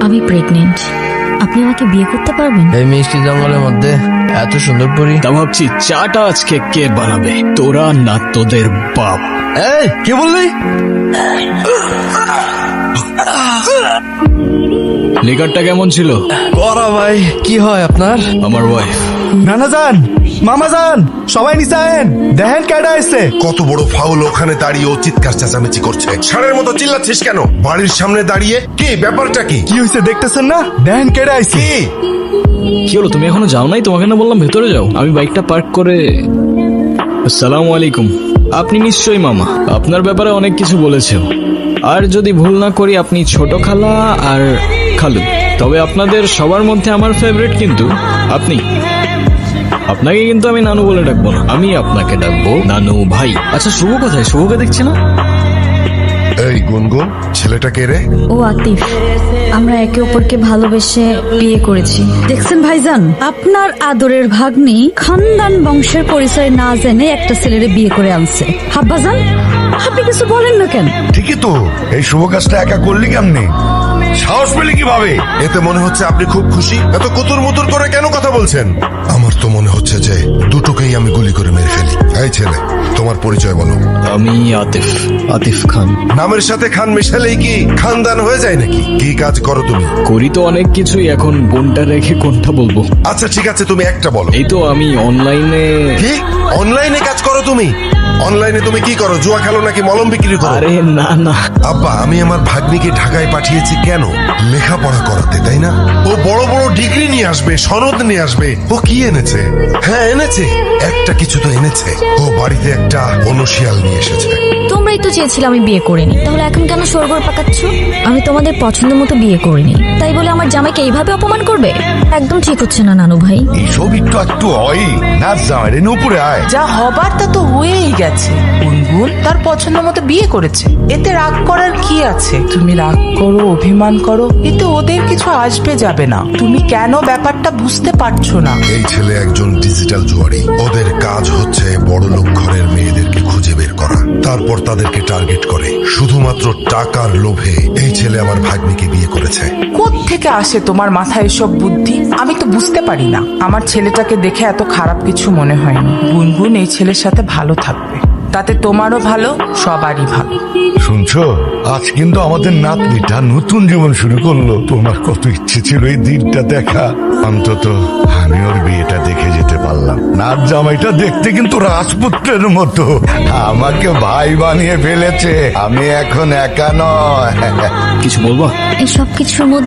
আমি প্রেগনেন্ট। আপনি আমাকে বিয়ে করতে পারবেন? এই মিষ্টি জঙ্গলের মধ্যে এত সুন্দর পরি। তা ভাবছি চাটা আজকে কে বানাবে, তোরা না তোদের বাপ? এই কে বললি? লিকারটা কেমন ছিল? করা ভাই, কি হয় আপনার? আমার ওয়াইফ। নানা যান, মামা যান, সবাই নিচে আয়েন, দেখেন কেডা এসছে। কত বড় ফাউল, ওখানে দাঁড়িয়ে ও চিৎকার চেঁচামেচি করছে। ষাঁড়ের মতো চিল্লাচ্ছিস কেন? বাড়ির সামনে দাঁড়িয়ে কি ব্যাপারটা কি? কি হয়েছে দেখতেছেন না? দেখেন কেডা আইছে। কি কি হলো, তুমি এখনো যাও নাই? তোমাকে না বললাম ভেতরে যাও। আমি বাইকটা পার্ক করে। আসসালামু আলাইকুম। আপনি নিশ্চয়ই মামা, আপনার ব্যাপারে অনেক কিছু বলেছেও। আর যদি ভুল না করি আপনি ছোট খালা আর খালু। তবে আপনাদের সবার মধ্যে আমার ফেভারিট কিন্তু আপনি। আপনাকে কিন্তু আমি নানু বলে ডাকবো না, আমি আপনাকে ডাকবো নানু ভাই। আচ্ছা শুভ কোথায়? শুভকে দেখছে না? এই গুনগুন, ছেলেটা কে রে? ও আতিফ। আমরা একে অপরকে ভালোবেসে বিয়ে করেছি। দেখছেন ভাইজান, আপনার আদরের ভাগ্নি খানদান বংশের পরিচয় না জেনে একটা ছেলেরে বিয়ে করে আনছে। হাব্বাজান, আপনি কিছু বলেন না কেন? ঠিকই তো, এই শুভ কাজটা একা করলি কেমনে? সাহস পেলি কিভাবে? এতে মনে হচ্ছে আপনি খুব খুশি। এত কুতুর মুতুর করে কেন কথা বলছেন? আমার তো মনে হচ্ছে যে দুটোকেই আমি গুলি করে মেরে ফেলি। এই ছেলে, তোমার পরিচয় বলো। আমি আতিফ, আতিফ খান। নামের সাথে খান মেশালেই কি খানদান হয়ে যায় নাকি? কি কাজ করো তুমি? করি তো অনেক কিছুই, এখন কোনটা রেখে কোনটা বলবো? আচ্ছা ঠিক আছে, তুমি একটা বলো। এই তো আমি অনলাইনে। কি অনলাইনে কাজ করো তুমি? অনলাইনে তুমি কি করো? জুয়া খেলো নাকি মলম বিক্রি করো? আরে না না, আব্বা, আমি আমার ভাগ্নিকে ঢাকায় পাঠিয়েছি কেন? লেখাপড়া করাতে, তাই না? ও বড় বড় ডিগ্রি নিয়ে আসবে, সনদ নিয়ে আসবে। ও কি এনেছে? হ্যাঁ এনেছে, একটা কিছু তো এনেছে। ও বাড়িতে একটা অনুশিয়াল নিয়ে এসেছে। তোমরাই তো চেয়েছিলে আমি বিয়ে করিনি, তাহলে এখন কেন সরগর পাকাচ্ছ? আমি তোমাদের পছন্দ মতো বিয়ে করিনি, তাই বলে আমার জামাইকে এইভাবে অপমান করবে? একদম ঠিক হচ্ছে না নানু ভাই। এইসব একটু একটু হয় না, জামাইরে উপরে আয়। যা হবার তা তো হয়েই গেছে। গুনগুন তার পছন্দ মতো বিয়ে করেছে, এতে রাগ করার কি আছে? তুমি রাগ করো, অভিমান করো, এতে ওদের কিছু আসবে যাবে না। তুমি কেন ব্যাপারটা বুঝতে পারছো না? এই ছেলে একজন ডিজিটাল জুয়ারি। ওদের কাজ হচ্ছে বড় লোক ঘরের মেয়েদেরকে খুঁজে বের করা, তারপর তাদেরকে টার্গেট করে। শুধুমাত্র টাকার লোভে এই ছেলে আমার ভাগ্নিকে বিয়ে করেছে। কোত্থেকে আসে তোমার মাথায় এসব বুদ্ধি? আমি তো বুঝতে পারি না। আমার ছেলেটাকে দেখে এত খারাপ কিছু মনে হয়নি। গুনগুন এই ছেলের সাথে ভালো থাকবে, তাতে তোমারও ভালো, সবারই ভালো। শুনছো, আজ কিন্তু আমাদের নাতনিটা নতুন জীবন শুরু করলো। তোমার কত ইচ্ছে ছিল এই দিনটা দেখা। অন্তত আমি ওর বিয়েটা দেখে যেতে পারলাম। নাচ জামাইটা দেখতে কিন্তু রাজপুত্রের মতো। আমাকে ভাই বানিয়ে ফেলেছে। আমি এখন একা নয়। কিছু বলবো? এই সব কিছুর মধ্যে